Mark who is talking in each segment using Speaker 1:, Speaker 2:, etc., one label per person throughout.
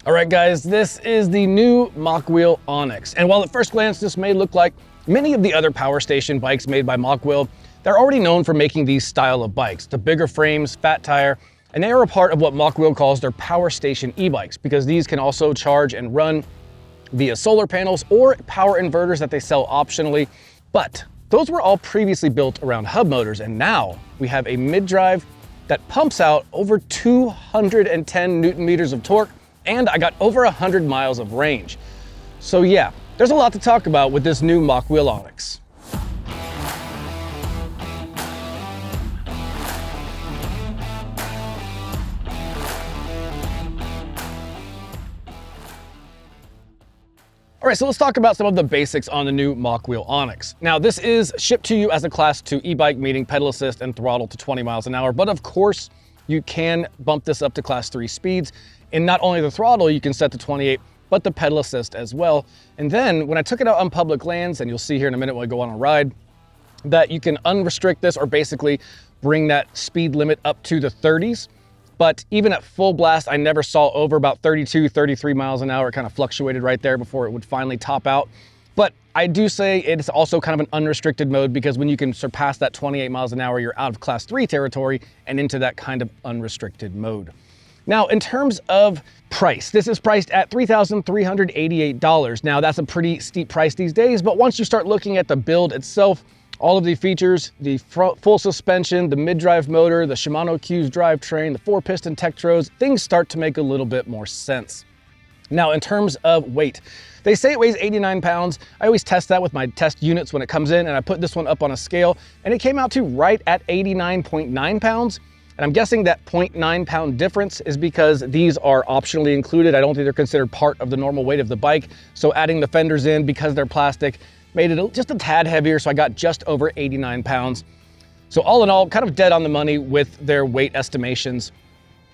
Speaker 1: All right, guys, this is the new Mokwheel Onyx. And while at first glance, this may look like many of the other power station bikes made by Mokwheel, they're already known for making these style of bikes, the bigger frames, fat tire, and they are a part of what Mokwheel calls their power station e-bikes, because these can also charge and run via solar panels or power inverters that they sell optionally. But those were all previously built around hub motors, and now we have a mid-drive that pumps out over 210 Newton meters of torque, and I got over 100 miles of range. So yeah, there's a lot to talk about with this new Mokwheel Onyx. All right, so let's talk about some of the basics on the new Mokwheel Onyx. Now, this is shipped to you as a Class 2 e-bike, meaning pedal assist and throttle to 20 miles an hour, but of course, you can bump this up to Class 3 speeds. And not only the throttle you can set to 28, but the pedal assist as well. And then when I took it out on public lands, and you'll see here in a minute when I go on a ride, that you can unrestrict this or basically bring that speed limit up to the 30s. But even at full blast, I never saw over about 32, 33 miles an hour. It kind of fluctuated right there before it would finally top out. But I do say it's also kind of an unrestricted mode, because when you can surpass that 28 miles an hour, you're out of Class 3 territory and into that kind of unrestricted mode. Now, in terms of price, this is priced at $3,388. Now, that's a pretty steep price these days, but once you start looking at the build itself, all of the features, the full suspension, the mid-drive motor, the Shimano CUES drivetrain, the 4-piston Tektros, things start to make a little bit more sense. Now, in terms of weight, they say it weighs 89 pounds. I always test that with my test units when it comes in, and I put this one up on a scale, and it came out to right at 89.9 pounds. And I'm guessing that 0.9 pound difference is because these are optionally included. I don't think they're considered part of the normal weight of the bike. So adding the fenders in, because they're plastic, made it just a tad heavier. So I got just over 89 pounds. So all in all, kind of dead on the money with their weight estimations.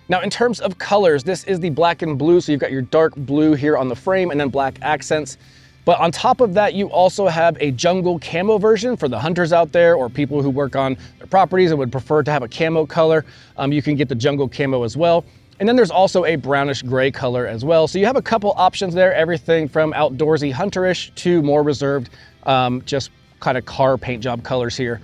Speaker 1: Now, in terms of colors, this is the black and blue. So you've got your dark blue here on the frame and then black accents. But on top of that, you also have a jungle camo version for the hunters out there, or people who work on their properties and would prefer to have a camo color. You can get the jungle camo as well. And then there's also a brownish gray color as well. So you have a couple options there, everything from outdoorsy hunterish to more reserved, just kind of car paint job colors here.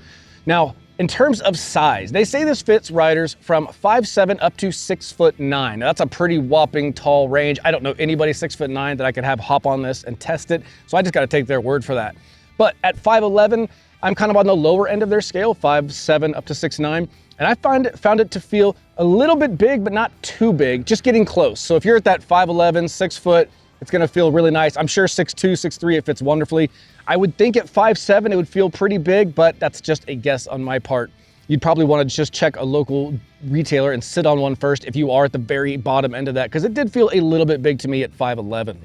Speaker 1: Now, in terms of size, they say this fits riders from 5'7" up to 6'9". Now, that's a pretty whopping tall range. I don't know anybody 6'9" that I could have hop on this and test it, so I just got to take their word for that. But at 5'11", I'm kind of on the lower end of their scale, 5'7" up to 6'9", and I found it to feel a little bit big, but not too big, just getting close. So if you're at that 5'11", 6 foot, it's gonna feel really nice. I'm sure 6'2", 6'3", it fits wonderfully. I would think at 5'7", it would feel pretty big, but that's just a guess on my part. You'd probably wanna just check a local retailer and sit on one first if you are at the very bottom end of that, because it did feel a little bit big to me at 5'11".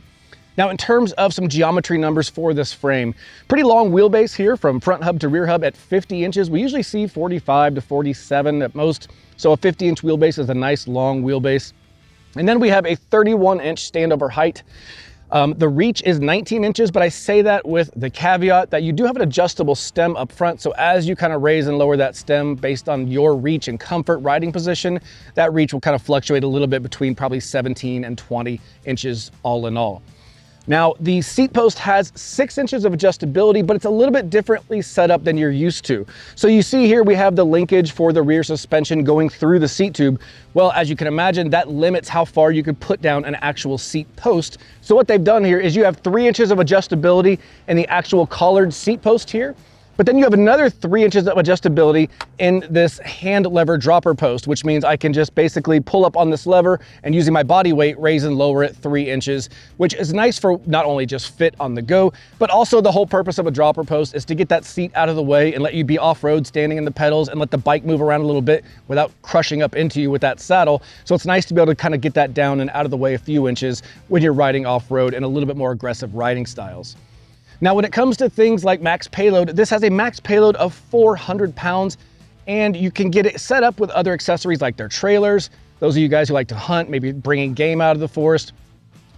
Speaker 1: Now, in terms of some geometry numbers for this frame, pretty long wheelbase here from front hub to rear hub at 50 inches. We usually see 45 to 47 at most, so a 50-inch wheelbase is a nice long wheelbase. And then we have a 31-inch standover height. The reach is 19 inches, but I say that with the caveat that you do have an adjustable stem up front. So as you kind of raise and lower that stem based on your reach and comfort riding position, that reach will kind of fluctuate a little bit between probably 17 and 20 inches all in all. Now, the seat post has 6 inches of adjustability, but it's a little bit differently set up than you're used to. So you see here, we have the linkage for the rear suspension going through the seat tube. Well, as you can imagine, that limits how far you could put down an actual seat post. So what they've done here is you have 3 inches of adjustability in the actual collared seat post here. But then you have another 3 inches of adjustability in this hand lever dropper post, which means I can just basically pull up on this lever and using my body weight, raise and lower it 3 inches, which is nice for not only just fit on the go, but also the whole purpose of a dropper post is to get that seat out of the way and let you be off-road standing in the pedals and let the bike move around a little bit without crushing up into you with that saddle. So it's nice to be able to kind of get that down and out of the way a few inches when you're riding off-road and a little bit more aggressive riding styles. Now, when it comes to things like max payload, this has a max payload of 400 pounds, and you can get it set up with other accessories like their trailers. Those of you guys who like to hunt, maybe bringing game out of the forest,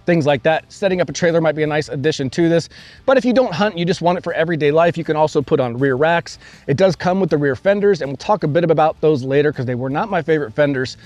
Speaker 1: things like that. Setting up a trailer might be a nice addition to this. But if you don't hunt, you just want it for everyday life, you can also put on rear racks. It does come with the rear fenders, and we'll talk a bit about those later because they were not my favorite fenders.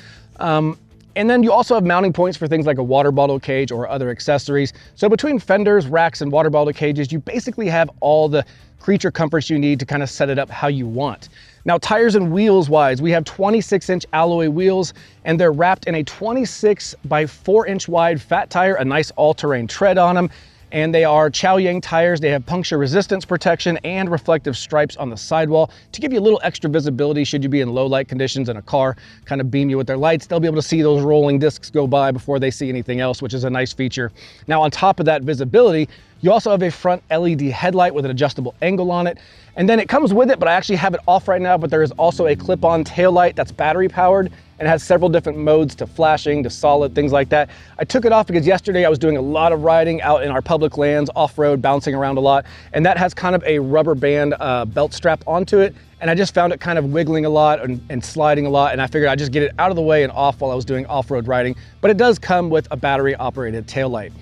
Speaker 1: And then you also have mounting points for things like a water bottle cage or other accessories. So between fenders, racks, and water bottle cages, you basically have all the creature comforts you need to kind of set it up how you want. Now, tires and wheels wise, we have 26-inch alloy wheels, and they're wrapped in a 26 by 4-inch wide fat tire, a nice all-terrain tread on them. And they are Chow-Yang tires. They have puncture resistance protection and reflective stripes on the sidewall to give you a little extra visibility should you be in low light conditions and a car kind of beam you with their lights. They'll be able to see those rolling discs go by before they see anything else, which is a nice feature. Now, on top of that visibility, you also have a front LED headlight with an adjustable angle on it. And then it comes with it, but I actually have it off right now, but there is also a clip-on tail light that's battery powered and has several different modes to flashing, to solid, things like that. I took it off because yesterday I was doing a lot of riding out in our public lands, off-road, bouncing around a lot, and that has kind of a rubber band belt strap onto it, and I just found it kind of wiggling a lot and sliding a lot, and I figured I'd just get it out of the way and off while I was doing off-road riding, but it does come with a battery-operated tail light.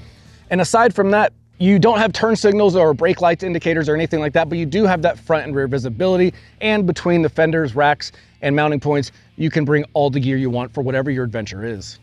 Speaker 1: And aside from that, you don't have turn signals or brake lights indicators or anything like that, but you do have that front and rear visibility, and between the fenders, racks, and mounting points, you can bring all the gear you want for whatever your adventure is.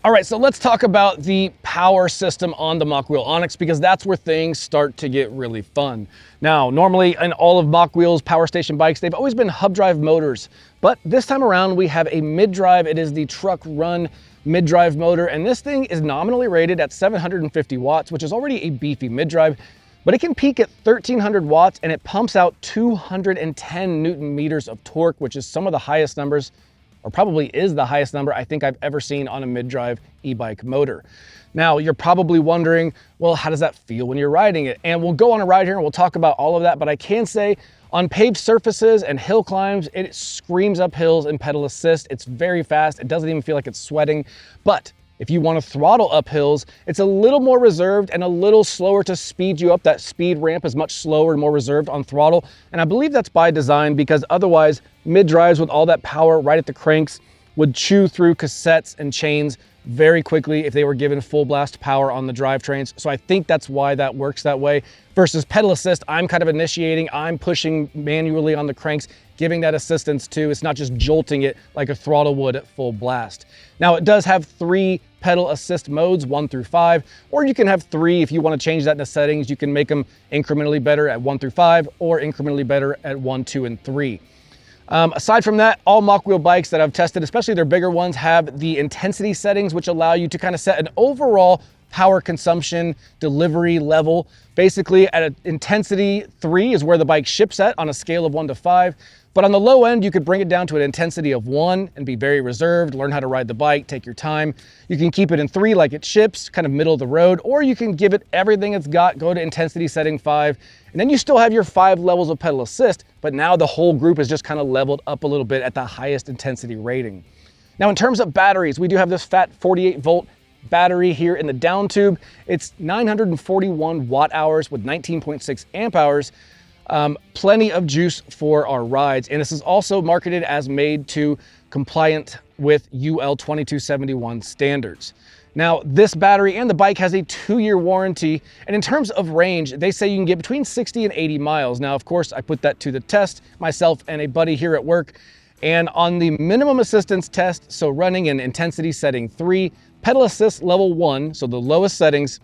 Speaker 1: All right, so let's talk about the power system on the Mokwheel Onyx, because that's where things start to get really fun. Now, normally in all of Mokwheel's power station bikes, they've always been hub drive motors, but this time around we have a mid-drive. It is the TruckRun mid-drive motor, and this thing is nominally rated at 750 watts, which is already a beefy mid-drive, but it can peak at 1300 watts and it pumps out 210 Newton meters of torque, which is some of the highest numbers, or probably is the highest number I think I've ever seen on a mid-drive e-bike motor. Now, you're probably wondering, well, how does that feel when you're riding it? And we'll go on a ride here and we'll talk about all of that, but I can say on paved surfaces and hill climbs, it screams up hills in pedal assist. It's very fast. It doesn't even feel like it's sweating. But if you want to throttle up hills, it's a little more reserved and a little slower to speed you up. That speed ramp is much slower and more reserved on throttle. And I believe that's by design, because otherwise mid-drives with all that power right at the cranks would chew through cassettes and chains very quickly if they were given full blast power on the drivetrains. So I think that's why that works that way. Versus pedal assist, I'm kind of initiating, I'm pushing manually on the cranks, giving that assistance too. It's not just jolting it like a throttle would at full blast. Now, it does have 3 pedal assist modes, 1 through 5, or you can have 3 if you want to change that in the settings. You can make them incrementally better at 1 through 5 or incrementally better at 1, 2, and 3. Aside from that, all Mokwheel bikes that I've tested, especially their bigger ones, have the intensity settings, which allow you to kind of set an overall power consumption delivery level. Basically, at an intensity 3 is where the bike ships at on a scale of 1 to 5. But on the low end, you could bring it down to an intensity of 1 and be very reserved, learn how to ride the bike, take your time. You can keep it in 3 like it ships, kind of middle of the road, or you can give it everything it's got, go to intensity setting 5, and then you still have your 5 levels of pedal assist, but now the whole group is just kind of leveled up a little bit at the highest intensity rating. Now, in terms of batteries, we do have this fat 48-volt battery here in the down tube. It's 941 watt hours with 19.6 amp hours. Plenty of juice for our rides. And this is also marketed as made to compliant with UL 2271 standards. Now, this battery and the bike has a 2-year warranty. And in terms of range, they say you can get between 60 and 80 miles. Now, of course, I put that to the test, myself and a buddy here at work. And on the minimum assistance test, so running in intensity setting 3, pedal assist level 1, so the lowest settings,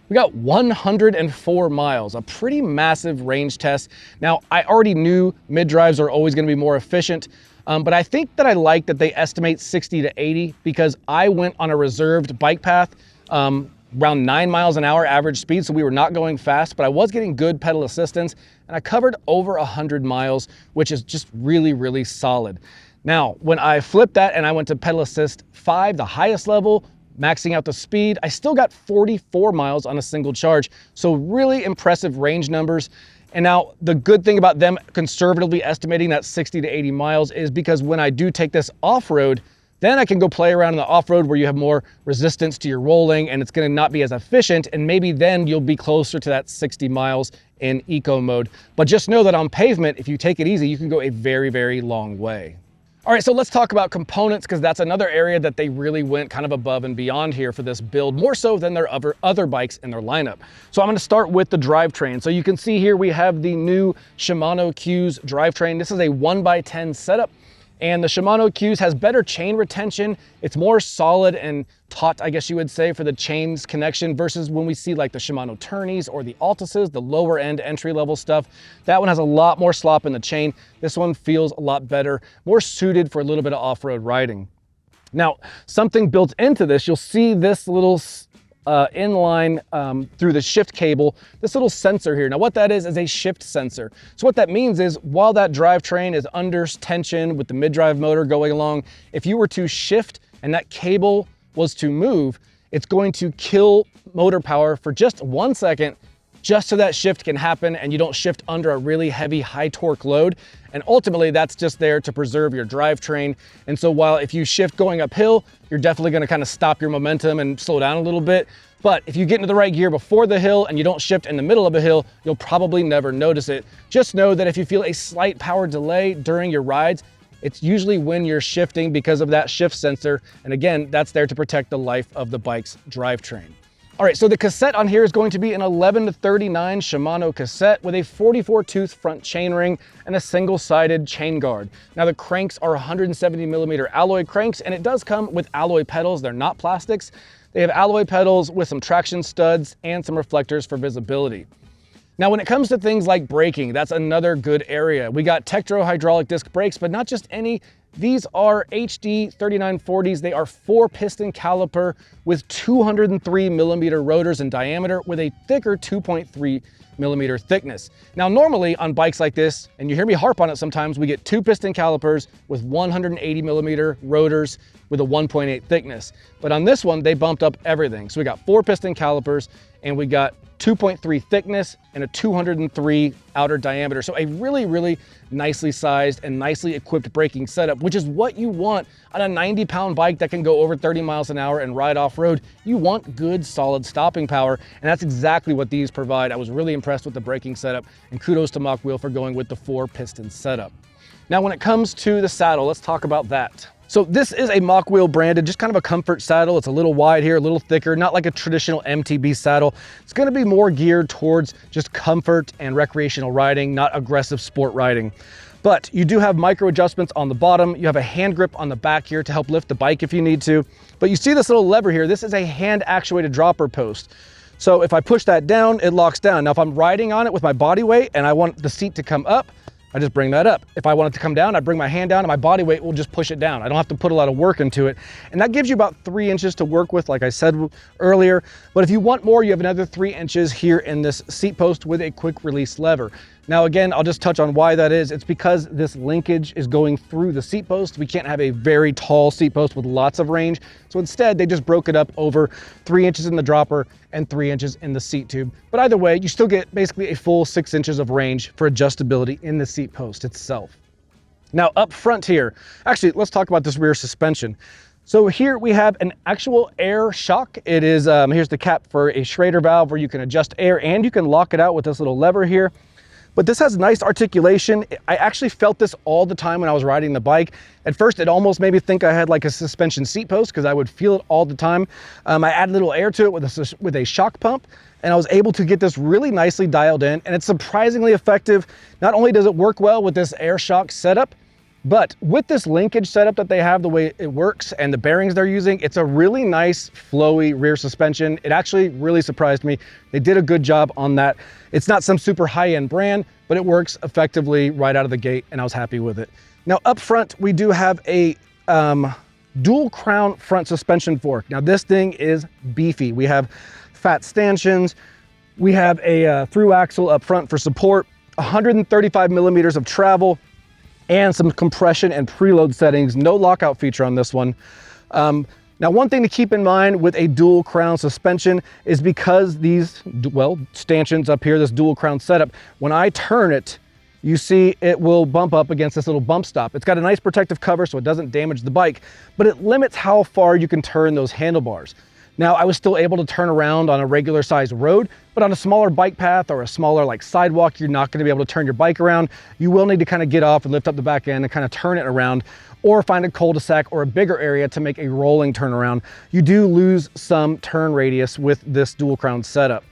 Speaker 1: we got 104 miles, a pretty massive range test. Now, I already knew mid-drives are always gonna be more efficient, but I think that I like that they estimate 60 to 80 because I went on a reserved bike path, around 9 miles an hour average speed, so we were not going fast, but I was getting good pedal assistance, and I covered over 100 miles, which is just really, really solid. Now, when I flipped that and I went to pedal assist 5, the highest level, maxing out the speed, I still got 44 miles on a single charge. So really impressive range numbers. And now the good thing about them conservatively estimating that 60 to 80 miles is because when I do take this off-road, then I can go play around in the off-road where you have more resistance to your rolling and it's gonna not be as efficient. And maybe then you'll be closer to that 60 miles in eco mode. But just know that on pavement, if you take it easy, you can go a very, very long way. All right, so let's talk about components because that's another area that they really went kind of above and beyond here for this build, more so than their other bikes in their lineup. So I'm gonna start with the drivetrain. So you can see here we have the new Shimano CUES drivetrain. This is a 1x10 setup. And the Shimano CUES has better chain retention. It's more solid and taut, I guess you would say, for the chains connection versus when we see like the Shimano Tourneys or the Altises, the lower end entry level stuff. That one has a lot more slop in the chain. This one feels a lot better, more suited for a little bit of off-road riding. Now, something built into this, you'll see this little inline through the shift cable, this little sensor here. Now what that is a shift sensor. So what that means is while that drivetrain is under tension with the mid-drive motor going along, if you were to shift and that cable was to move, it's going to kill motor power for just 1 second, just so that shift can happen and you don't shift under a really heavy high torque load. And ultimately that's just there to preserve your drivetrain. And so while if you shift going uphill, you're definitely gonna kind of stop your momentum and slow down a little bit. But if you get into the right gear before the hill and you don't shift in the middle of a hill, you'll probably never notice it. Just know that if you feel a slight power delay during your rides, it's usually when you're shifting because of that shift sensor. And again, that's there to protect the life of the bike's drivetrain. All right, so the cassette on here is going to be an 11-39 Shimano cassette with a 44-tooth front chainring and a single-sided chain guard. Now the cranks are 170mm alloy cranks, and it does come with alloy pedals. They're not plastics. They have alloy pedals with some traction studs and some reflectors for visibility. Now, when it comes to things like braking, that's another good area. We got Tektro hydraulic disc brakes, but not just any. These are HD 3940s. They are 4-piston caliper with 203mm rotors in diameter with a thicker 2.3mm thickness. Now, normally on bikes like this, and you hear me harp on it sometimes, we get 2-piston calipers with 180mm rotors with a 1.8 thickness. But on this one, they bumped up everything. So we got 4-piston calipers and we got 2.3 thickness and a 203 outer diameter. So a really, really nicely sized and nicely equipped braking setup, which is what you want on a 90-pound bike that can go over 30 miles an hour and ride off-road. You want good, solid stopping power, and that's exactly what these provide. I was really impressed with the braking setup, and kudos to Mokwheel for going with the 4-piston setup. Now, when it comes to the saddle, let's talk about that. So this is a Mokwheel branded, just kind of a comfort saddle. It's a little wide here, a little thicker, not like a traditional MTB saddle. It's gonna be more geared towards just comfort and recreational riding, not aggressive sport riding. But you do have micro adjustments on the bottom. You have a hand grip on the back here to help lift the bike if you need to. But you see this little lever here, this is a hand actuated dropper post. So if I push that down, it locks down. Now if I'm riding on it with my body weight and I want the seat to come up, I just bring that up. If I want it to come down, I bring my hand down and my body weight will just push it down. I don't have to put a lot of work into it. And that gives you about 3 inches to work with, like I said earlier. But if you want more, you have another 3 inches here in this seat post with a quick release lever. Now, again, I'll just touch on why that is. It's because this linkage is going through the seat post. We can't have a very tall seat post with lots of range. So instead, they just broke it up over 3 inches in the dropper and 3 inches in the seat tube. But either way, you still get basically a full 6 inches of range for adjustability in the seat post itself. Now, up front here, actually, let's talk about this rear suspension. So here we have an actual air shock. It is, here's the cap for a Schrader valve where you can adjust air and you can lock it out with this little lever here. But this has nice articulation. I actually felt this all the time when I was riding the bike. At first, it almost made me think I had like a suspension seat post because I would feel it all the time. I added a little air to it with a shock pump, and I was able to get this really nicely dialed in, and it's surprisingly effective. Not only does it work well with this air shock setup, but with this linkage setup that they have, the way it works and the bearings they're using, it's a really nice flowy rear suspension. It actually really surprised me. They did a good job on that. It's not some super high-end brand, but it works effectively right out of the gate, and I was happy with it. Now up front, we do have a dual crown front suspension fork. Now this thing is beefy. We have fat stanchions. We have a through axle up front for support, 135 millimeters of travel, and some compression and preload settings. No lockout feature on this one. Now, one thing to keep in mind with a dual crown suspension is because these, well, stanchions up here, this dual crown setup, when I turn it, you see it will bump up against this little bump stop. It's got a nice protective cover so it doesn't damage the bike, but it limits how far you can turn those handlebars. Now, I was still able to turn around on a regular sized road, but on a smaller bike path or a smaller like sidewalk, you're not gonna be able to turn your bike around. You will need to kind of get off and lift up the back end and kind of turn it around, or find a cul-de-sac or a bigger area to make a rolling turnaround. You do lose some turn radius with this dual crown setup.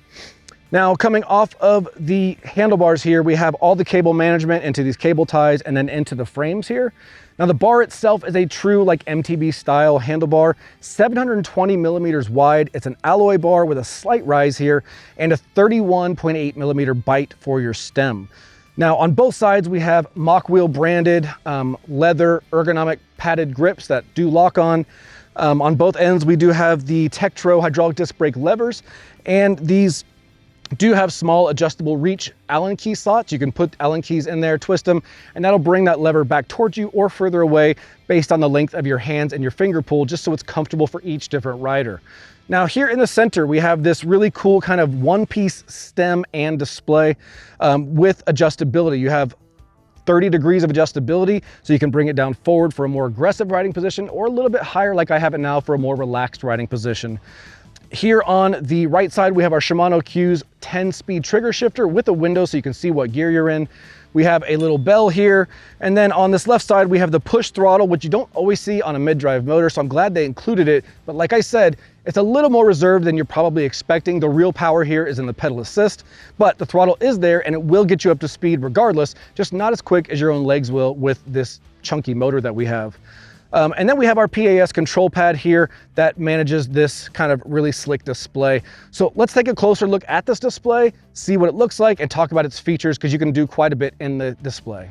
Speaker 1: Now, coming off of the handlebars here, we have all the cable management into these cable ties and then into the frames here. Now, the bar itself is a true like MTB style handlebar, 720 millimeters wide. It's an alloy bar with a slight rise here and a 31.8 millimeter bite for your stem. Now, on both sides, we have Mokwheel branded leather ergonomic padded grips that do lock on. On both ends, we do have the Tektro hydraulic disc brake levers, and these do have small adjustable reach Allen key slots. You can put Allen keys in there, twist them, and that'll bring that lever back towards you or further away based on the length of your hands and your finger pull, just so it's comfortable for each different rider. Now, here in the center, we have this really cool kind of one-piece stem and display with adjustability. You have 30 degrees of adjustability, so you can bring it down forward for a more aggressive riding position or a little bit higher like I have it now for a more relaxed riding position. Here on the right side, we have our Shimano CUES 10-speed trigger shifter with a window so you can see what gear you're in. We have a little bell here. And then on this left side, we have the push throttle, which you don't always see on a mid-drive motor, so I'm glad they included it. But like I said, it's a little more reserved than you're probably expecting. The real power here is in the pedal assist, but the throttle is there and it will get you up to speed regardless, just not as quick as your own legs will with this chunky motor that we have. And then we have our PAS control pad here that manages this kind of really slick display. So let's take a closer look at this display, see what it looks like, and talk about its features, because you can do quite a bit in the display.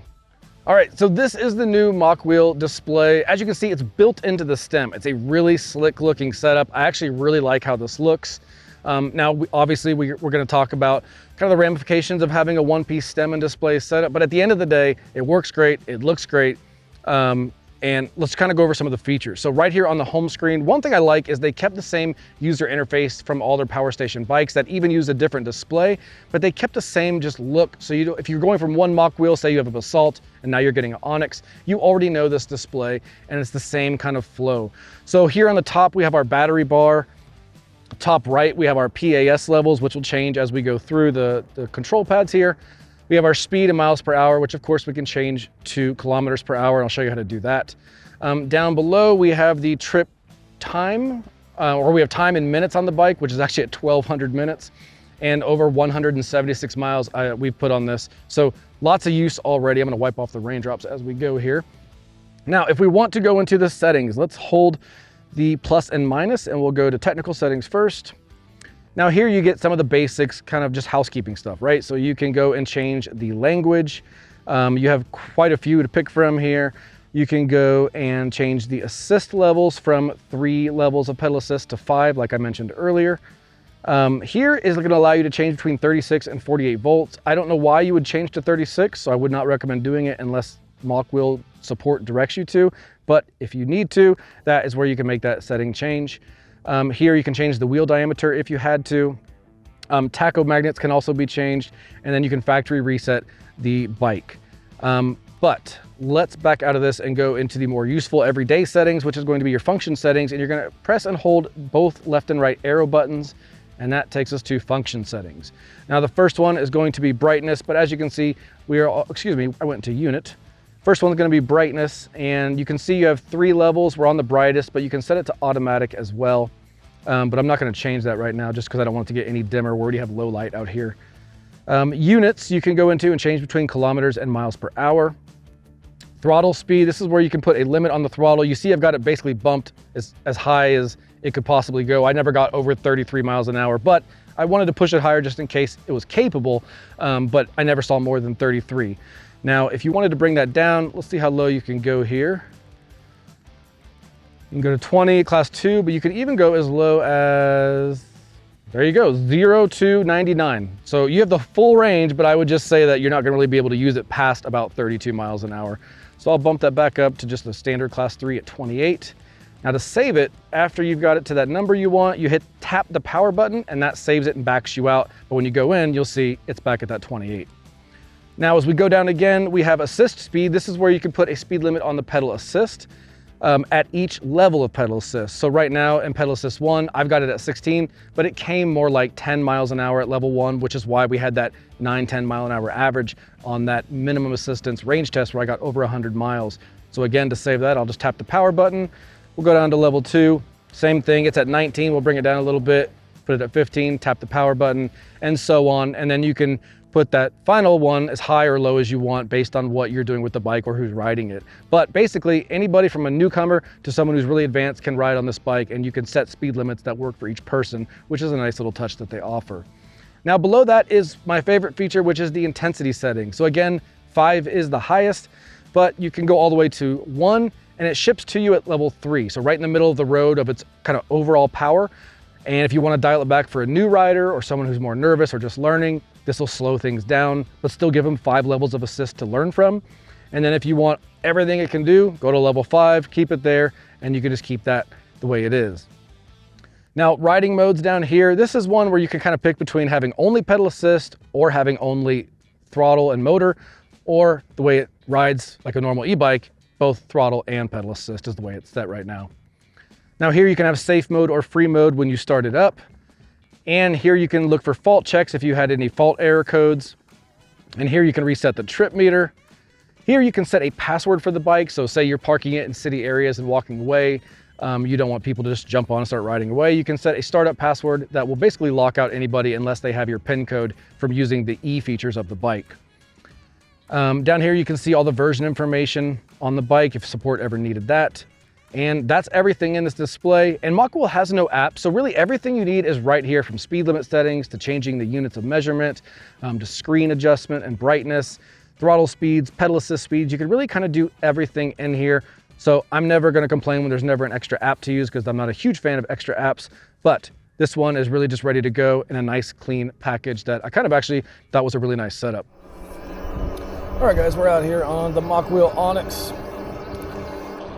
Speaker 1: All right, so this is the new Mokwheel display. As you can see, it's built into the stem. It's a really slick looking setup. I actually really like how this looks. Now, obviously, we're going to talk about kind of the ramifications of having a one-piece stem and display setup, but at the end of the day, it works great, it looks great. And let's kind of go over some of the features. So right here on the home screen, one thing I like is they kept the same user interface from all their power station bikes that even use a different display, but they kept the same just look. So if you're going from one Mokwheel, say you have a Basalt and now you're getting an Onyx, you already know this display and it's the same kind of flow. So here on the top, we have our battery bar. Top right, we have our PAS levels, which will change as we go through the control pads here. We have our speed in miles per hour, which of course we can change to kilometers per hour. I'll show you how to do that. Down below, we have the trip time, or we have time in minutes on the bike, which is actually at 1,200 minutes and over 176 miles we've put on this. So lots of use already. I'm gonna wipe off the raindrops as we go here. Now, if we want to go into the settings, let's hold the plus and minus and we'll go to technical settings first. Now here you get some of the basics, kind of just housekeeping stuff, right? So you can go and change the language. You have quite a few to pick from here. You can go and change the assist levels from 3 levels of pedal assist to 5, like I mentioned earlier. Here is gonna allow you to change between 36 and 48 volts. I don't know why you would change to 36, so I would not recommend doing it unless Mokwheel support directs you to. But if you need to, that is where you can make that setting change. Here you can change the wheel diameter if you had to. Tacho magnets can also be changed, and then you can factory reset the bike. But let's back out of this and go into the more useful everyday settings, which is going to be your function settings, and you're going to press and hold both left and right arrow buttons, and that takes us to function settings. Now the first one is going to be brightness, but as you can see, I went to unit. First one's going to be brightness, and you can see you have 3 levels. We're on the brightest, but you can set it to automatic as well. But I'm not going to change that right now just because I don't want it to get any dimmer. We already have low light out here. Units you can go into and change between kilometers and miles per hour. Throttle speed, this is where you can put a limit on the throttle. You see I've got it basically bumped as high as it could possibly go. I never got over 33 miles an hour, but I wanted to push it higher just in case it was capable, but I never saw more than 33. Now, if you wanted to bring that down, let's see how low you can go here. You can go to 20, class 2, but you can even go as low as, there you go, 0 to 99. So you have the full range, but I would just say that you're not gonna really be able to use it past about 32 miles an hour. So I'll bump that back up to just the standard class 3 at 28. Now to save it, after you've got it to that number you want, you tap the power button and that saves it and backs you out. But when you go in, you'll see it's back at that 28. Now, as we go down again, we have assist speed. This is where you can put a speed limit on the pedal assist at each level of pedal assist. So right now in pedal assist 1, I've got it at 16, but it came more like 10 miles an hour at level 1, which is why we had that 9-10 mile an hour average on that minimum assistance range test where I got over 100 miles. So again, to save that, I'll just tap the power button. We'll go down to level 2. Same thing, it's at 19. We'll bring it down a little bit. put it at 15, tap the power button, and so on. And then you can put that final one as high or low as you want based on what you're doing with the bike or who's riding it. But basically, anybody from a newcomer to someone who's really advanced can ride on this bike, and you can set speed limits that work for each person, which is a nice little touch that they offer. Now below that is my favorite feature, which is the intensity setting. So again, 5 is the highest, but you can go all the way to 1, and it ships to you at level 3. So right in the middle of the road of its kind of overall power. And if you want to dial it back for a new rider or someone who's more nervous or just learning, this will slow things down, but still give them 5 levels of assist to learn from. And then if you want everything it can do, go to level 5, keep it there, and you can just keep that the way it is. Now, riding modes down here, this is one where you can kind of pick between having only pedal assist or having only throttle and motor, or the way it rides like a normal e-bike, both throttle and pedal assist is the way it's set right now. Now here you can have safe mode or free mode when you start it up. And here you can look for fault checks if you had any fault error codes. And here you can reset the trip meter. Here you can set a password for the bike. So say you're parking it in city areas and walking away. You don't want people to just jump on and start riding away. You can set a startup password that will basically lock out anybody unless they have your PIN code from using the E features of the bike. Down here you can see all the version information on the bike if support ever needed that. And that's everything in this display. And Mokwheel has no app, so really everything you need is right here, from speed limit settings to changing the units of measurement, to screen adjustment and brightness, throttle speeds, pedal assist speeds. You can really kind of do everything in here. So I'm never going to complain when there's never an extra app to use, because I'm not a huge fan of extra apps, but this one is really just ready to go in a nice clean package that I kind of actually thought was a really nice setup. All right guys, we're out here on the Mokwheel Onyx.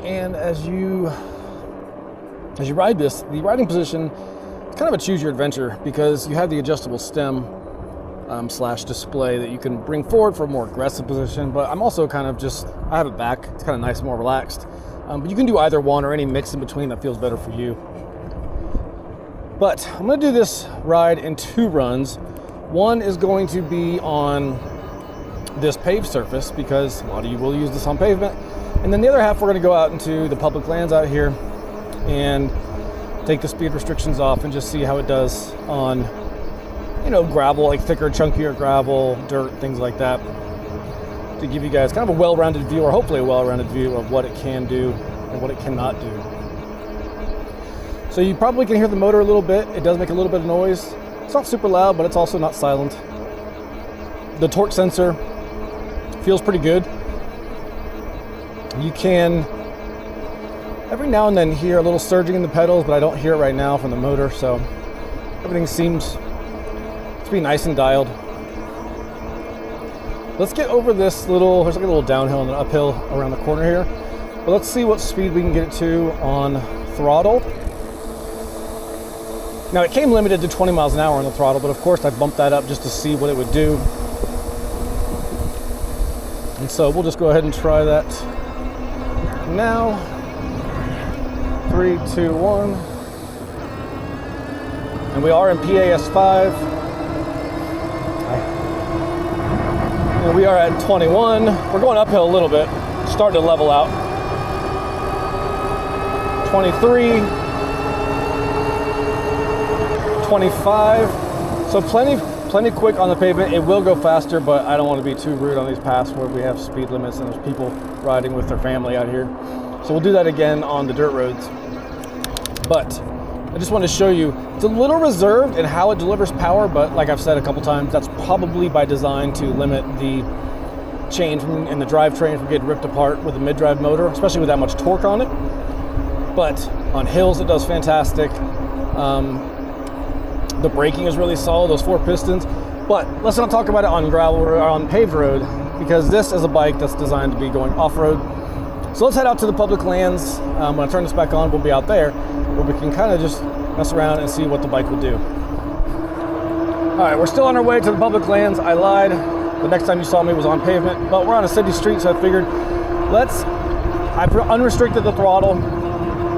Speaker 1: And as you ride this, the riding position is kind of a choose your adventure, because you have the adjustable stem slash display that you can bring forward for a more aggressive position. But I'm also kind of I have it back. It's kind of nice, more relaxed. But you can do either one or any mix in between that feels better for you. But I'm going to do this ride in 2 runs. One is going to be on this paved surface, because a lot of you will use this on pavement. And then the other half, we're going to go out into the public lands out here and take the speed restrictions off and just see how it does on, you know, gravel, like thicker, chunkier gravel, dirt, things like that, to give you guys kind of a well-rounded view, or hopefully a well-rounded view of what it can do and what it cannot do. So you probably can hear the motor a little bit. It does make a little bit of noise. It's not super loud, but it's also not silent. The torque sensor feels pretty good. You can every now and then hear a little surging in the pedals, but I don't hear it right now from the motor, so everything seems to be nice and dialed. Let's get over this there's like a little downhill and an uphill around the corner here, but let's see what speed we can get it to on throttle. Now it came limited to 20 miles an hour on the throttle, but of course I bumped that up just to see what it would do. And so we'll just go ahead and try that now. 3, 2, 1. And we are in PAS5. And we are at 21. We're going uphill a little bit, starting to level out. 23. 25. So plenty quick on the pavement. It will go faster, but I don't want to be too rude on these paths where we have speed limits and there's people riding with their family out here. So we'll do that again on the dirt roads. But I just want to show you, it's a little reserved in how it delivers power, but like I've said a couple times, that's probably by design to limit the chain in the drivetrain from getting ripped apart with a mid-drive motor, especially with that much torque on it. But on hills, it does fantastic. The braking is really solid, those 4 pistons. But let's not talk about it on gravel or on paved road, because this is a bike that's designed to be going off-road. So let's head out to the public lands. When I turn this back on, we'll be out there, where we can kind of just mess around and see what the bike will do. All right, we're still on our way to the public lands. I lied. The next time you saw me was on pavement, but we're on a city street, so I figured I've unrestricted the throttle.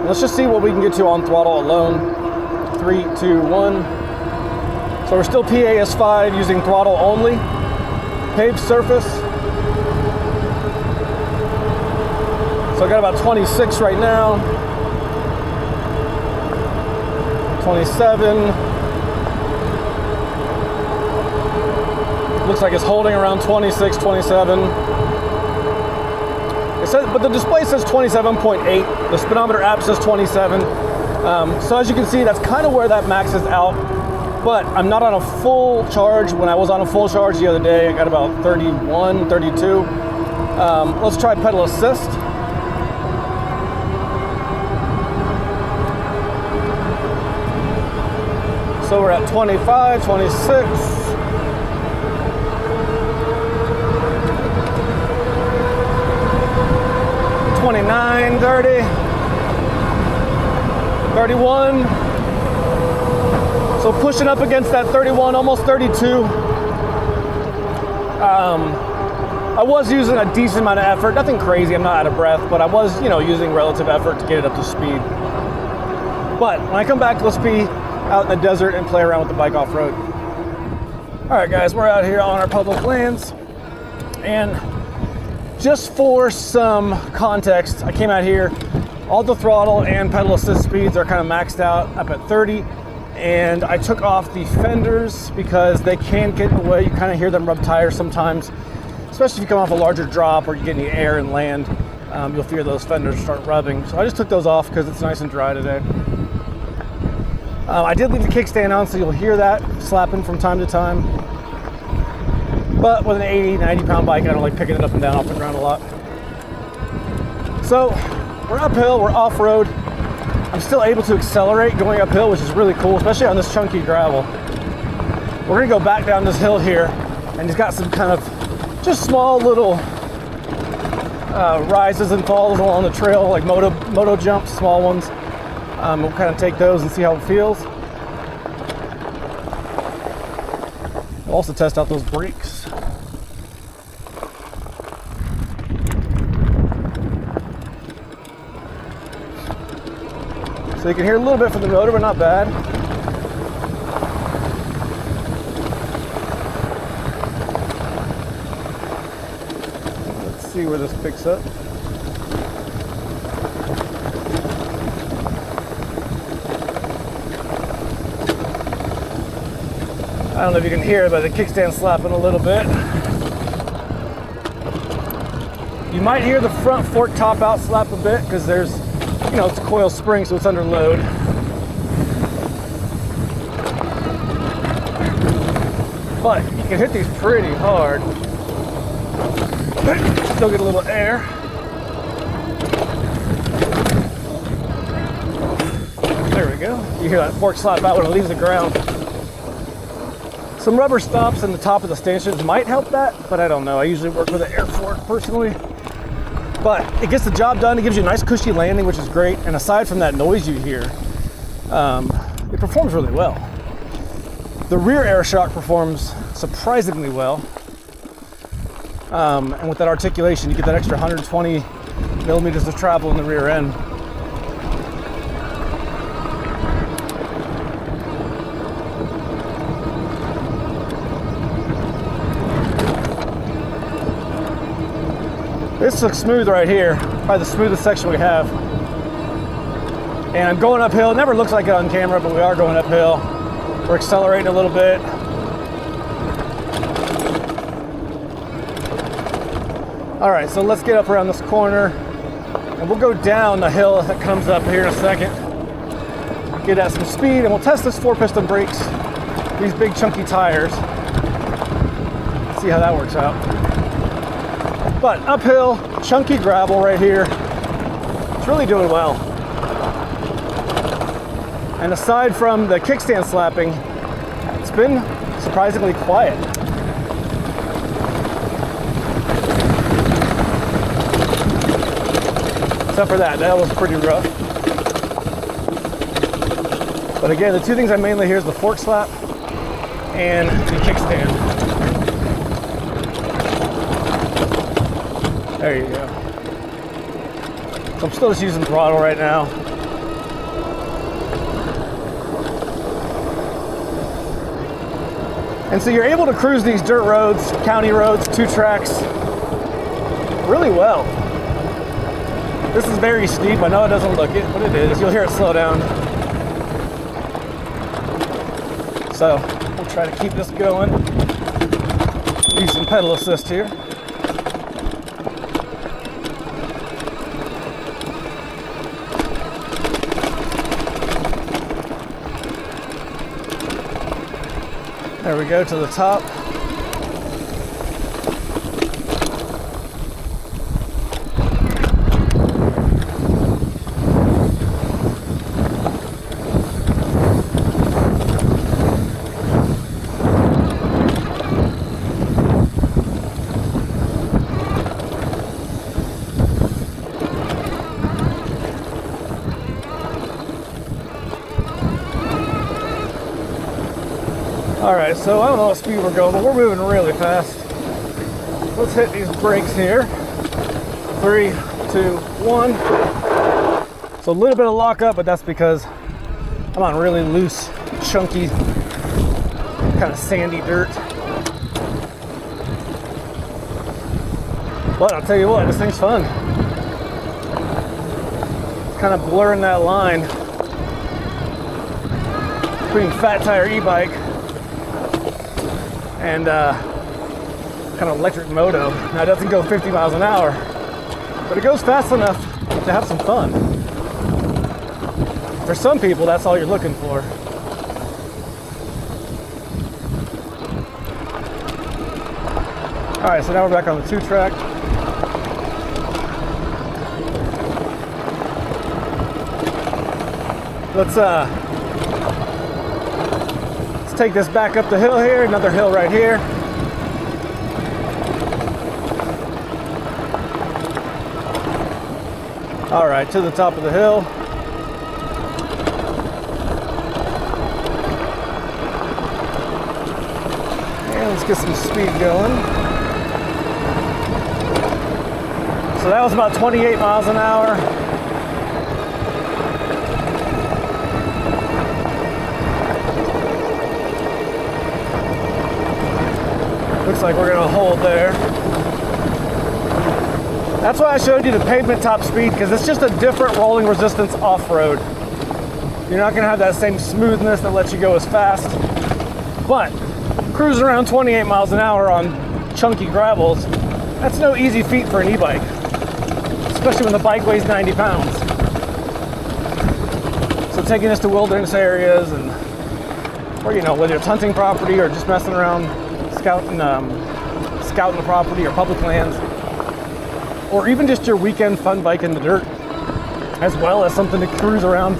Speaker 1: Let's just see what we can get to on throttle alone. 3, 2, 1. So we're still PAS5 using throttle only. Paved surface. So I got about 26 right now. 27. Looks like it's holding around 26, 27. It says, but the display says 27.8. The speedometer app says 27. So as you can see, that's kind of where that maxes out. But I'm not on a full charge. When I was on a full charge the other day, I got about 31, 32. Let's try pedal assist. So we're at 25, 26. 29, 30, 31. So pushing up against that 31, almost 32. I was using a decent amount of effort, nothing crazy, I'm not out of breath, but I was, using relative effort to get it up to speed. But when I come back, let's be out in the desert and play around with the bike off-road. All right, guys, we're out here on our public lands, and just for some context, I came out here, all the throttle and pedal assist speeds are kind of maxed out up at 30, and I took off the fenders because they can get in the way. You kind of hear them rub tires sometimes, especially if you come off a larger drop or you get in the air and land, you'll fear those fenders start rubbing. So I just took those off because it's nice and dry today. I did leave the kickstand on, so you'll hear that slapping from time to time. But with an 80, 90 pound bike, I don't like picking it up and down off the ground a lot. So we're uphill, we're off-road. I'm still able to accelerate going uphill, which is really cool, especially on this chunky gravel. We're gonna go back down this hill here, and he's got some kind of just small little rises and falls along the trail, like moto jumps, small ones. We'll kind of take those and see how it feels. We'll also test out those brakes. So you can hear a little bit from the motor, but not bad. Let's see where this picks up. I don't know if you can hear it, but the kickstand slapping a little bit. You might hear the front fork top out slap a bit because there's, it's a coil spring, so it's under load. But you can hit these pretty hard. Still get a little air. There we go. You hear that fork slap out when it leaves the ground. Some rubber stomps in the top of the stanchions might help that, but I don't know. I usually work with an air fork personally. But it gets the job done. It gives you a nice cushy landing, which is great. And aside from that noise you hear, it performs really well. The rear air shock performs surprisingly well. And with that articulation, you get that extra 120 millimeters of travel in the rear end. This looks smooth right here, probably the smoothest section we have. And I'm going uphill. It never looks like it on camera, but we are going uphill. We're accelerating a little bit. All right, so let's get up around this corner, and we'll go down the hill that comes up here in a second. Get at some speed, and we'll test this 4-piston brakes, these big chunky tires. See how that works out. But uphill, chunky gravel right here. It's really doing well. And aside from the kickstand slapping, it's been surprisingly quiet. Except for that was pretty rough. But again, the two things I mainly hear is the fork slap and the kickstand. There you go. So I'm still just using throttle right now. And so you're able to cruise these dirt roads, county roads, 2 tracks, really well. This is very steep. I know it doesn't look it, but it is. You'll hear it slow down. So we'll try to keep this going. Use some pedal assist here. There we go to the top. Alright, so I don't know what speed we're going, but we're moving really fast. Let's hit these brakes here. 3, 2, 1. So a little bit of lockup, but that's because I'm on really loose, chunky, kind of sandy dirt. But I'll tell you what, this thing's fun. It's kind of blurring that line between fat tire e-bike and kind of electric moto. Now it doesn't go 50 miles an hour, but it goes fast enough to have some fun. For some people, that's all you're looking for. All right, so now we're back on the 2-track. Let's take this back up the hill here, another hill right here. All right, to the top of the hill. And let's get some speed going. So that was about 28 miles an hour. Looks like we're gonna hold there. That's why I showed you the pavement top speed, because it's just a different rolling resistance off-road. You're not gonna have that same smoothness that lets you go as fast. But cruising around 28 miles an hour on chunky gravels, that's no easy feat for an e-bike, especially when the bike weighs 90 pounds. So taking this to wilderness areas, and, or you know, whether it's hunting property or just messing around scouting the property or public lands, or even just your weekend fun bike in the dirt, as well as something to cruise around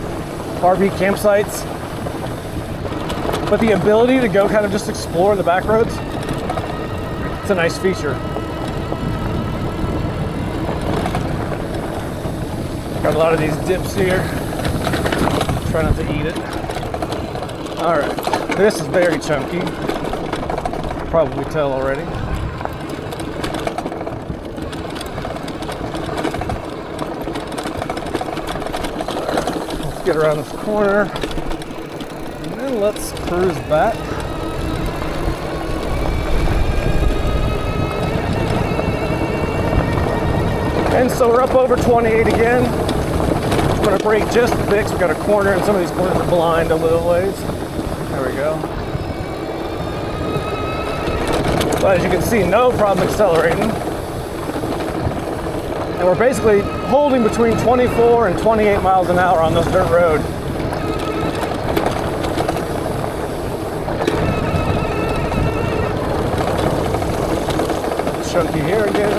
Speaker 1: RV campsites. But the ability to go kind of just explore the back roads, it's a nice feature. Got a lot of these dips here. Try not to eat it. All right, this is very chunky. Probably tell already. Let's get around this corner, and then let's cruise back. And so we're up over 28 again. I'm gonna brake just a bit because we got a corner, and some of these corners are blind a little ways. There we go. But as you can see, no problem accelerating. And we're basically holding between 24 and 28 miles an hour on this dirt road. Chunky here again.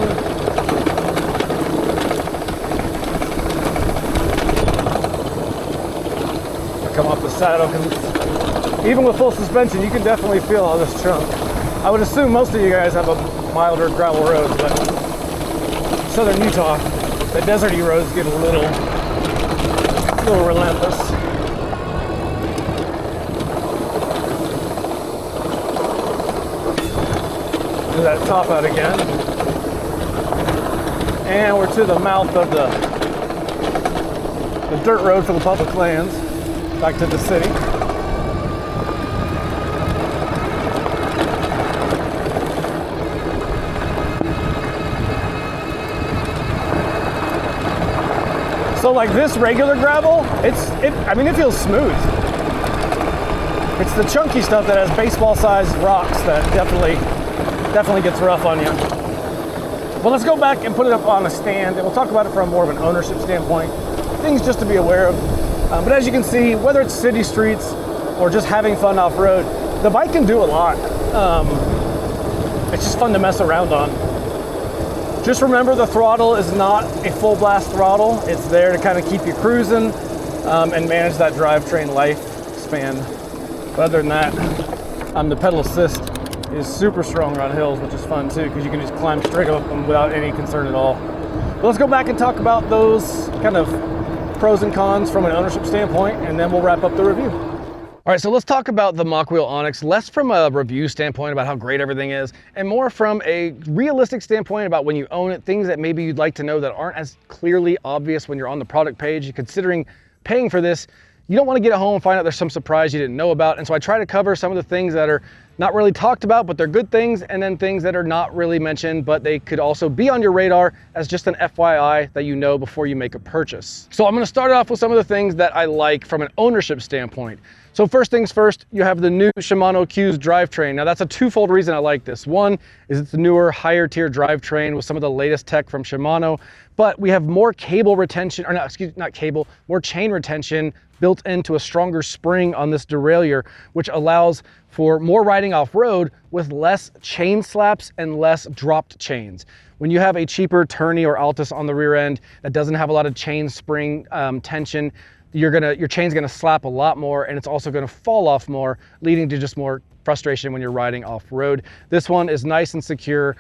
Speaker 1: I come off the saddle because even with full suspension, you can definitely feel all this chunk. I would assume most of you guys have a milder gravel roads, but southern Utah, the deserty roads get a little relentless. Do that top out again. And we're to the mouth of the dirt road for the public lands, back to the city. So like this regular gravel, it feels smooth. It's the chunky stuff that has baseball-sized rocks that definitely definitely gets rough on you. Well, let's go back and put it up on a stand, and we'll talk about it from more of an ownership standpoint. Things just to be aware of. But as you can see, whether it's city streets or just having fun off-road, the bike can do a lot. It's just fun to mess around on. Just remember, the throttle is not a full blast throttle. It's there to kind of keep you cruising and manage that drivetrain lifespan. But other than that, the pedal assist is super strong on hills, which is fun too, because you can just climb straight up them without any concern at all. But let's go back and talk about those kind of pros and cons from an ownership standpoint, and then we'll wrap up the review. All right, so let's talk about the Mokwheel Onyx, less from a review standpoint about how great everything is, and more from a realistic standpoint about when you own it, things that maybe you'd like to know that aren't as clearly obvious when you're on the product page. Considering paying for this, you don't want to get it home and find out there's some surprise you didn't know about. And so I try to cover some of the things that are not really talked about, but they're good things, and then things that are not really mentioned, but they could also be on your radar as just an FYI that you know before you make a purchase. So I'm going to start off with some of the things that I like from an ownership standpoint. So first things first, you have the new Shimano CUES drivetrain. Now that's a twofold reason I like this. One is it's the newer, higher tier drivetrain with some of the latest tech from Shimano, but we have more cable retention, or not cable, more chain retention built into a stronger spring on this derailleur, which allows for more riding off-road with less chain slaps and less dropped chains. When you have a cheaper Tourney or Altus on the rear end that doesn't have a lot of chain spring tension, your chain's gonna slap a lot more, and it's also gonna fall off more, leading to just more frustration when you're riding off-road. This one is nice and secure,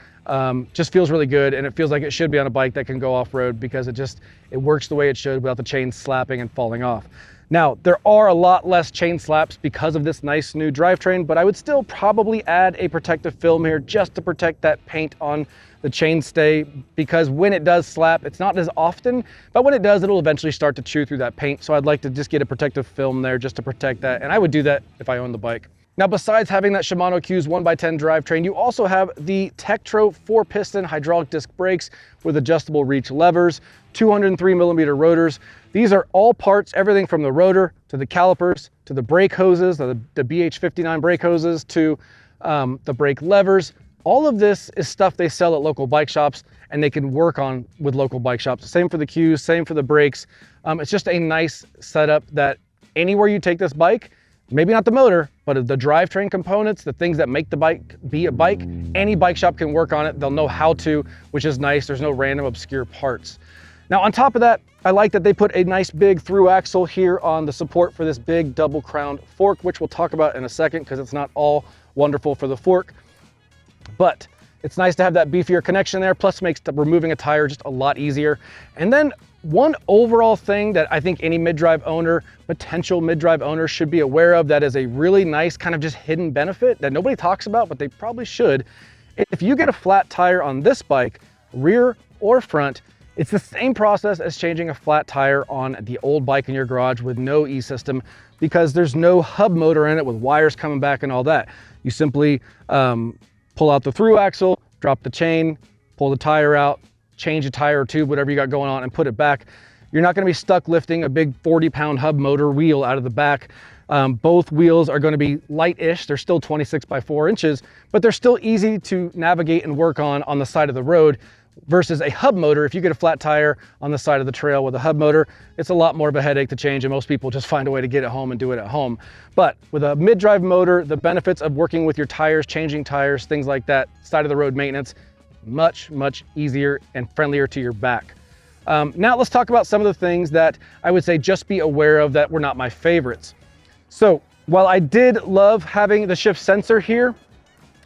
Speaker 1: just feels really good, and it feels like it should be on a bike that can go off-road because it works the way it should without the chain slapping and falling off. Now, there are a lot less chain slaps because of this nice new drivetrain, but I would still probably add a protective film here just to protect that paint on the chainstay, because when it does slap, it's not as often, but when it does, it'll eventually start to chew through that paint. So I'd like to just get a protective film there just to protect that, and I would do that if I owned the bike. Now, besides having that Shimano CUES 1x10 drivetrain, you also have the Tektro 4-piston hydraulic disc brakes with adjustable reach levers, 203mm rotors. These are all parts, everything from the rotor to the calipers to the brake hoses, the BH59 brake hoses to the brake levers. All of this is stuff they sell at local bike shops, and they can work on with local bike shops. Same for the CUES, same for the brakes. It's just a nice setup that anywhere you take this bike, maybe not the motor, but the drivetrain components, the things that make the bike be a bike, any bike shop can work on it. They'll know how to, which is nice. There's no random obscure parts. Now, on top of that, I like that they put a nice big through axle here on the support for this big double crowned fork, which we'll talk about in a second because it's not all wonderful for the fork. But it's nice to have that beefier connection there, plus makes removing a tire just a lot easier. And then one overall thing that I think any mid-drive owner, potential mid-drive owner, should be aware of that is a really nice kind of just hidden benefit that nobody talks about, but they probably should. If you get a flat tire on this bike, rear or front, it's the same process as changing a flat tire on the old bike in your garage with no E-system, because there's no hub motor in it with wires coming back and all that. You simply pull out the through axle, drop the chain, pull the tire out, change a tire or tube, whatever you got going on, and put it back. You're not gonna be stuck lifting a big 40-pound hub motor wheel out of the back. Both wheels are gonna be light-ish. They're still 26 by 4 inches, but they're still easy to navigate and work on the side of the road, versus a hub motor. If you get a flat tire on the side of the trail with a hub motor, it's a lot more of a headache to change, and most people just find a way to get it home and do it at home. But with a mid-drive motor, the benefits of working with your tires, changing tires, things like that, side of the road maintenance, much, much easier and friendlier to your back. Now let's talk about some of the things that I would say just be aware of that were not my favorites. So while I did love having the shift sensor here,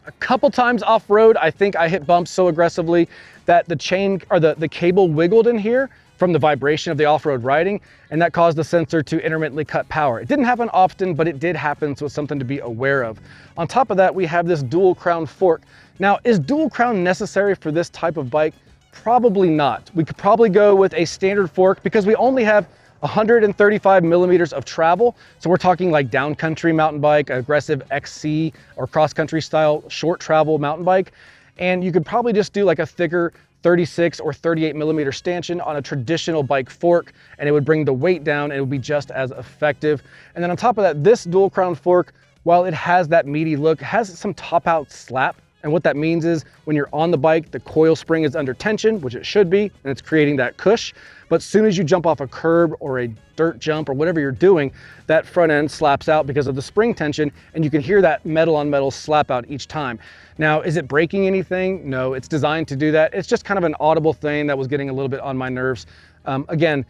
Speaker 1: a couple times off-road, I think I hit bumps so aggressively that the chain or the cable wiggled in here from the vibration of the off-road riding, and that caused the sensor to intermittently cut power. It didn't happen often, but it did happen, so it's something to be aware of. On top of that, we have this dual crown fork. Now, is dual crown necessary for this type of bike? Probably not. We could probably go with a standard fork because we only have 135 millimeters of travel. So we're talking like downcountry mountain bike, aggressive XC or cross-country style short travel mountain bike. And you could probably just do like a thicker 36 or 38 millimeter stanchion on a traditional bike fork, and it would bring the weight down and it would be just as effective. And then on top of that, this dual crown fork, while it has that meaty look, has some top out slap And what that means is when you're on the bike, the coil spring is under tension, which it should be, and it's creating that cush. But as soon as you jump off a curb or a dirt jump or whatever you're doing, that front end slaps out because of the spring tension, and you can hear that metal on metal slap out each time. Now, is it breaking anything? No, it's designed to do that. It's just kind of an audible thing that was getting a little bit on my nerves. Again,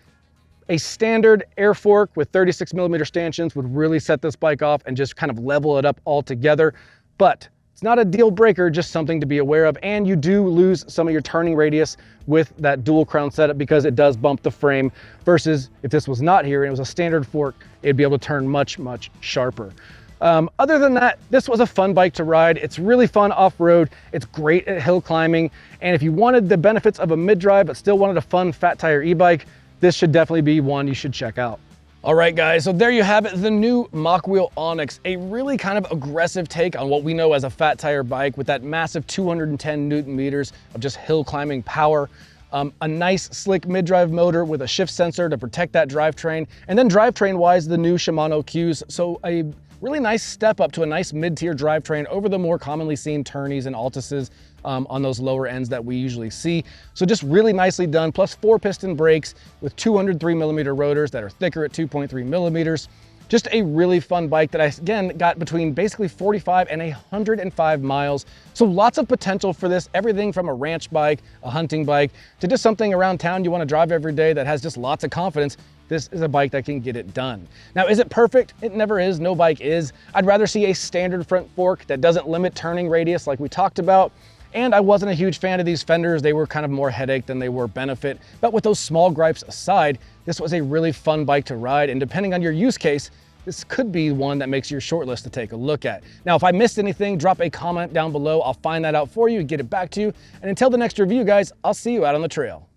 Speaker 1: a standard air fork with 36mm stanchions would really set this bike off and just kind of level it up altogether. But it's not a deal breaker, just something to be aware of. And you do lose some of your turning radius with that dual crown setup because it does bump the frame, versus if this was not here and it was a standard fork, it'd be able to turn much, much sharper. Other than that, this was a fun bike to ride. It's really fun off-road. It's great at hill climbing. And if you wanted the benefits of a mid-drive but still wanted a fun fat tire e-bike, this should definitely be one you should check out. All right, guys, so there you have it, the new Mokwheel Onyx, a really kind of aggressive take on what we know as a fat tire bike with that massive 210 Newton meters of just hill climbing power. A nice slick mid-drive motor with a shift sensor to protect that drivetrain. And then drivetrain-wise, the new Shimano CUES. So a really nice step up to a nice mid-tier drivetrain over the more commonly seen Turneys and Altises on those lower ends that we usually see. So just really nicely done, plus 4-piston brakes with 203mm rotors that are thicker at 2.3mm. Just a really fun bike that I, again, got between basically 45 and 105 miles. So lots of potential for this, everything from a ranch bike, a hunting bike, to just something around town you want to drive every day that has just lots of confidence. This is a bike that can get it done. Now, is it perfect? It never is, no bike is. I'd rather see a standard front fork that doesn't limit turning radius like we talked about. And I wasn't a huge fan of these fenders. They were kind of more headache than they were benefit. But with those small gripes aside, this was a really fun bike to ride. And depending on your use case, this could be one that makes your short list to take a look at. Now, if I missed anything, drop a comment down below. I'll find that out for you and get it back to you. And until the next review, guys, I'll see you out on the trail.